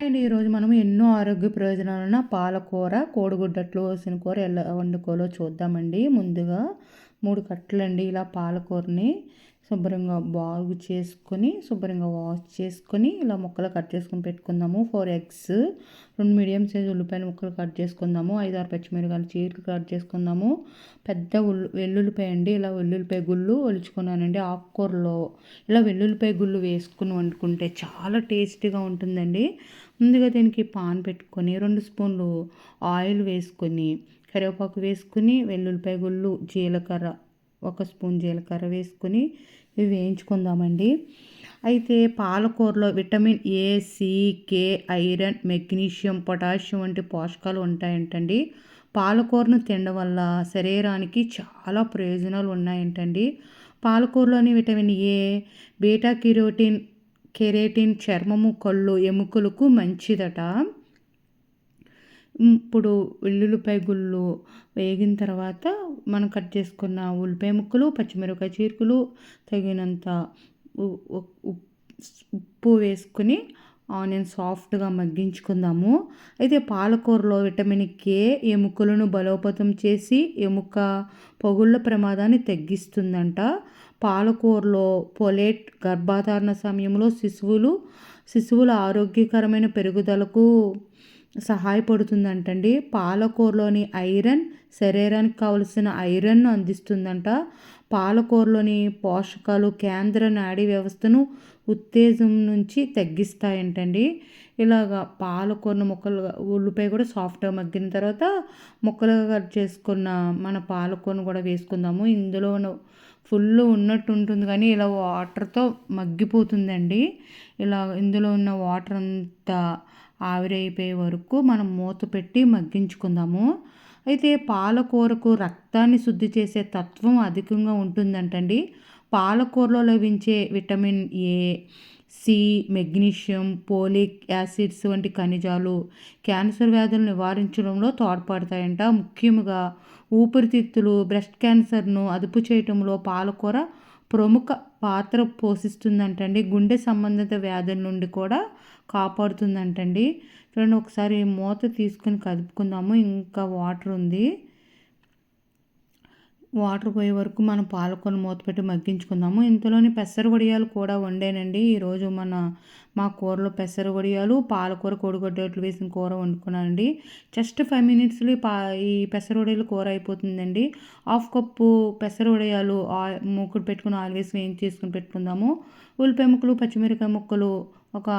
And ఈరోజు మనం ఎన్నో ఆరోగ్య ప్రయోజనాలున్న పాలకూర, కోడిగుడ్డట్లు వేసిన కూర ఎలా వండుకోవాలో చూద్దామండి. ముందుగా 3 కట్టలండి ఇలా పాలకూరని శుభ్రంగా బాగు చేసుకొని, శుభ్రంగా వాష్ చేసుకొని, ఇలా ముక్కలు కట్ చేసుకొని పెట్టుకుందాము. 4 ఎగ్స్, 2 మీడియం సైజ్ ఉల్లిపాయల ముక్కలు కట్ చేసుకుందాము. 5, 6 పచ్చిమిరపకాయలు చీలికలు కట్ చేసుకుందాము. పెద్ద వెల్లుల్లిపాయ అండి, ఇలా వెల్లుల్లిపాయ గుళ్ళు ఒలుచుకున్నానండి. ఆకుకూరలో ఇలా వెల్లుల్లిపాయ గుళ్ళు వేసుకుని వండుకుంటే చాలా టేస్టీగా ఉంటుందండి. ముందుగా దీనికి పాన్ పెట్టుకొని 2 స్పూన్లు ఆయిల్ వేసుకొని, కరివేపాకు వేసుకుని, వెల్లుల్లిపాయ గుళ్ళు, జీలకర్ర 1 స్పూన్ జీలకర్ర వేసుకొని ఇవి వేయించుకుందామండి. అయితే పాలకూరలో vitamin A, C, K, iron, magnesium, potassium వంటి పోషకాలు ఉంటాయంటండి. పాలకూరను తినడం వల్ల శరీరానికి చాలా ప్రయోజనాలు ఉన్నాయంటండి. పాలకూరలోని విటమిన్ ఏ, బీటా కెరేటిన్ చర్మము, కళ్ళు, ఎముకలకు మంచిదట. ఇప్పుడు వెల్లుల్లిపాయ గుళ్ళు వేగిన తర్వాత మనం కట్ చేసుకున్న ఉల్లిపాయ ముక్కలు, పచ్చిమిరపకాయ చీలికలు, తగినంత ఉప్పు వేసుకుని ఆనియన్ సాఫ్ట్గా మగ్గించుకుందాము. అయితే పాలకూరలో విటమిన్ కే ఎముకలను బలోపేతం చేసి ఎముక పగుళ్ళ ప్రమాదాన్ని తగ్గిస్తుందంట. పాలకూరలో ఫోలేట్ గర్భధారణ సమయంలో శిశువుల ఆరోగ్యకరమైన పెరుగుదలకు సహాయపడుతుందంటండి. పాలకూరలోని ఐరన్ శరీరానికి కావలసిన ఐరన్ను అందిస్తుందంట. పాలకూరలోని పోషకాలు కేంద్ర నాడీ వ్యవస్థను ఉత్తేజం నుంచి తగ్గిస్తాయంటండి. ఇలాగా పాలకూరను ముక్కలుగా ఉల్లిపాయ కూడా సాఫ్ట్గా మగ్గిన తర్వాత ముక్కలుగా కట్ చేసుకున్న మన పాలకూరను కూడా వేసుకుందాము. ఇందులో ఫుల్ ఉన్నట్టు ఉంటుంది కానీ ఇలా వాటర్తో మగ్గిపోతుందండి. ఇలా ఇందులో ఉన్న వాటర్ అంతా ఆవిరైపోయే వరకు మనం మూత పెట్టి మగ్గించుకుందాము. అయితే పాలకూరకు రక్తాన్ని శుద్ధి చేసే తత్వం అధికంగా ఉంటుందంటండి. పాలకూరలో లభించే vitamin A, C, magnesium, folic acids వంటి ఖనిజాలు క్యాన్సర్ వ్యాధులు నివారించడంలో తోడ్పడతాయంట. ముఖ్యంగా ఊపిరితిత్తులు, బ్రెస్ట్ క్యాన్సర్ను అదుపు చేయటంలో పాలకూర ప్రముఖ పాత్ర పోషిస్తుందంటండి. గుండె సంబంధిత వ్యాధుల నుండి కూడా కాపాడుతుందంటండి. చూడండి, ఒకసారి మూత తీసుకొని కదుపుకుందాము. ఇంకా వాటర్ ఉంది. వాటర్ పోయే వరకు మనం పాలకూరను మూత పెట్టి మగ్గించుకుందాము. ఇంతలోని పెసర వడియాలు కూడా వండానండి. ఈరోజు మా కూరలో పెసర వడియాలు, పాలకూర, కోడిగుడ్డట్లు వేసిన కూర వండుకున్నానండి. జస్ట్ 5 మినిట్స్లో ఈ పెసర వడియాలు కూర అయిపోతుందండి. 1/2 కప్పు పెసర వడియాలు మూకుడు పెట్టుకుని ఆయిల్ వేసి వేయించి చేసుకుని పెట్టుకుందాము. ఉల్లిపాయ ముక్కలు, పచ్చిమిరపకాయ ముక్కలు, ఒక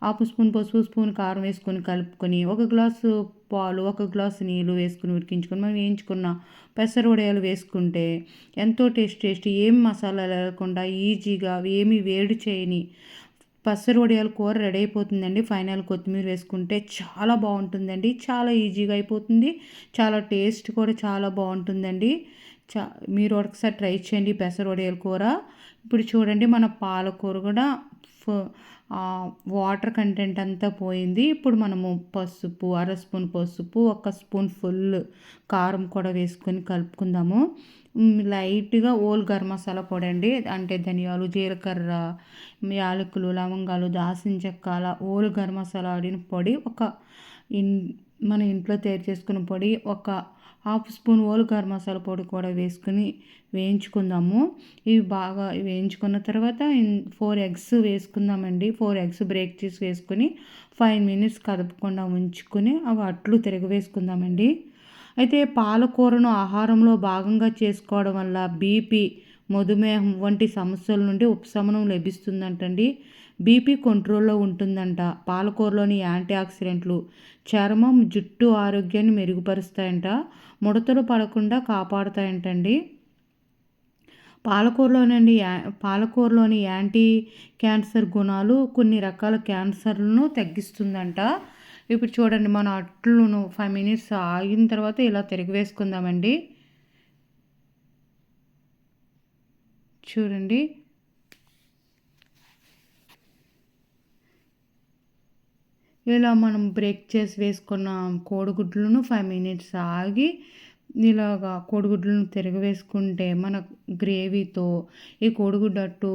1/2 స్పూన్ పసుపు, స్పూన్ కారం వేసుకొని కలుపుకొని, 1 గ్లాసు పాలు, 1 గ్లాసు నీళ్ళు వేసుకుని ఉడికించుకొని మనం వేయించుకున్న పెసర వడియాలు వేసుకుంటే ఎంతో టేస్టీ ఏం మసాలాలు లేకుండా ఈజీగా ఏమి వేడి చేయని పెసర వడియాల కూర రెడీ అయిపోతుందండి. ఫైనల్ కొత్తిమీర వేసుకుంటే చాలా బాగుంటుందండి. చాలా ఈజీగా అయిపోతుంది. చాలా టేస్ట్ కూడా చాలా బాగుంటుందండి. మీరు ఒకసారి ట్రై చేయండి పెసర వడియాల కూర. ఇప్పుడు చూడండి, మన పాలకూర కూడా వాటర్ కంటెంట్ అంతా పోయింది. ఇప్పుడు మనము పసుపు, 1/2 స్పూన్ పసుపు, 1 స్పూన్ ఫుల్ కారం కూడా వేసుకొని కలుపుకుందాము. లైట్గా ఓల్ గరం మసాలా పొడి అండి, అంటే ధనియాలు, జీలకర్ర, యాలకులు, లవంగాలు, దాల్చిన చెక్క, అలా ఓల్ గరం మసాలా ఆడిన పొడి మన ఇంట్లో తయారు చేసుకున్న పొడి 1/2 స్పూన్ ఓల్ గరం మసాలా పొడి కూడా వేసుకుని వేయించుకుందాము. ఇవి బాగా వేయించుకున్న తర్వాత 4 ఎగ్స్ వేసుకుందామండి. 4 ఎగ్స్ బ్రేక్ చేసి వేసుకొని 5 మినిట్స్ కదపకుండా ఉంచుకొని అవి అట్లు తిరగవేసుకుందామండి. అయితే పాలకూరను ఆహారంలో భాగంగా చేసుకోవడం వల్ల బీపీ, మధుమేహం వంటి సమస్యల నుండి ఉపశమనం లభిస్తుందంటండి. బీపీ కంట్రోల్లో ఉంటుందంట. పాలకూరలోని యాంటీ ఆక్సిడెంట్లు చర్మం, జుట్టు ఆరోగ్యాన్ని మెరుగుపరుస్తాయంట. ముడతలు పడకుండా కాపాడుతాయంటండి. పాలకూరలోని యాంటీ క్యాన్సర్ గుణాలు కొన్ని రకాల క్యాన్సర్లను తగ్గిస్తుందంట. ఇప్పుడు చూడండి, మన అట్లను 5 మినిట్స్ ఆగిన తర్వాత ఇలా తిరగవేసుకుందామండి. చూడండి, ఇలా మనం బ్రేక్ చేసి వేసుకున్న కోడిగుడ్లను 5 మినిట్స్ ఆగి ఇలాగా కోడిగుడ్లను తిరగవేసుకుంటే మన గ్రేవీతో ఈ కోడిగుడ్డు అట్టు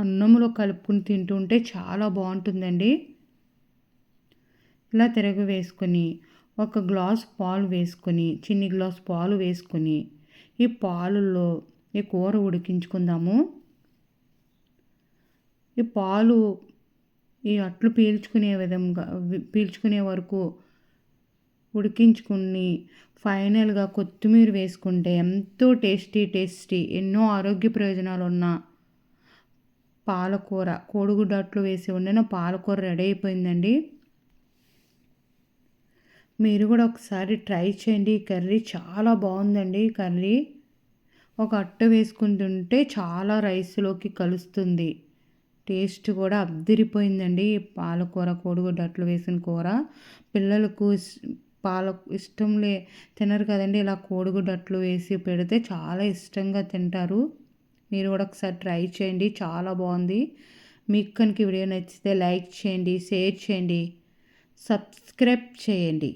అన్నంలో కలుపుకుని తింటుంటే చాలా బాగుంటుందండి. ఇలా తిరగ వేసుకొని ఒక గ్లాస్ పాలు వేసుకొని చిన్ని గ్లాస్ పాలు వేసుకొని ఈ పాలుల్లో ఈ కూర ఉడికించుకుందాము. ఈ పాలు ఈ అట్లు పీల్చుకునే విధంగా పీల్చుకునే వరకు ఉడికించుకుని ఫైనల్గా కొత్తిమీర వేసుకుంటే ఎంతో టేస్టీ ఎన్నో ఆరోగ్య ప్రయోజనాలు ఉన్న పాలకూర, కోడిగుడ్డు అట్లు వేసి వండిన పాలకూర రెడీ అయిపోయిందండి. మీరు కూడా ఒకసారి ట్రై చేయండి. కర్రీ చాలా బాగుందండి. కర్రీ ఒక అట్ట వేసుకుని తింటే చాలా రైస్లోకి కలుస్తుంది. టేస్ట్ కూడా అద్దిరిపోయిందండి. పాలకూర, కోడిగుడ్డు అట్లు వేసిన కూర పిల్లలకు ఇష్టంలే తినరు కదండి. ఇలా కోడిగుడ్డు అట్లు వేసి పెడితే చాలా ఇష్టంగా తింటారు. మీరు కూడా ఒకసారి ట్రై చేయండి. చాలా బాగుంది. మీకు కనుక వీడియో నచ్చితే లైక్ చేయండి, షేర్ చేయండి, సబ్స్క్రైబ్ చేయండి.